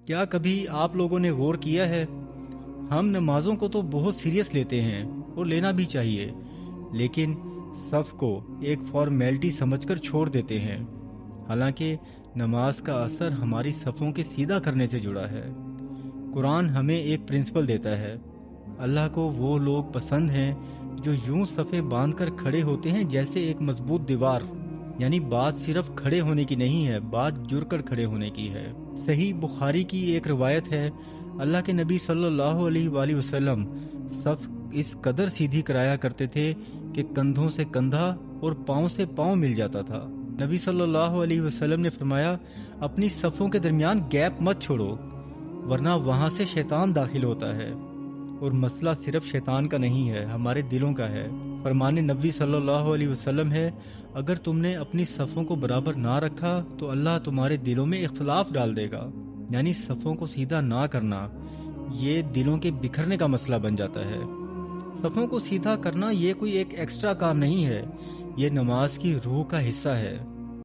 کیا کبھی آپ لوگوں نے غور کیا ہے، ہم نمازوں کو تو بہت سیریس لیتے ہیں اور لینا بھی چاہیے، لیکن صف کو ایک فارمیلٹی سمجھ کر چھوڑ دیتے ہیں، حالانکہ نماز کا اثر ہماری صفوں کے سیدھا کرنے سے جڑا ہے۔ قرآن ہمیں ایک پرنسپل دیتا ہے، اللہ کو وہ لوگ پسند ہیں جو یوں صفیں باندھ کر کھڑے ہوتے ہیں جیسے ایک مضبوط دیوار، یعنی بات صرف کھڑے ہونے کی نہیں ہے، بات جڑ کر کھڑے ہونے کی ہے۔ صحیح بخاری کی ایک روایت ہے، اللہ کے نبی صلی اللہ علیہ وآلہ وسلم صف اس قدر سیدھی کرایا کرتے تھے کہ کندھوں سے کندھا اور پاؤں سے پاؤں مل جاتا تھا۔ نبی صلی اللہ علیہ وسلم نے فرمایا، اپنی صفوں کے درمیان گیپ مت چھوڑو، ورنہ وہاں سے شیطان داخل ہوتا ہے، اور مسئلہ صرف شیطان کا نہیں ہے، ہمارے دلوں کا ہے۔ فرمان نبی صلی اللہ علیہ وسلم ہے، اگر تم نے اپنی صفوں کو برابر نہ رکھا تو اللہ تمہارے دلوں میں اختلاف ڈال دے گا، یعنی صفوں کو سیدھا نہ کرنا یہ دلوں کے بکھرنے کا مسئلہ بن جاتا ہے۔ صفوں کو سیدھا کرنا یہ کوئی ایک ایکسٹرا کام نہیں ہے، یہ نماز کی روح کا حصہ ہے۔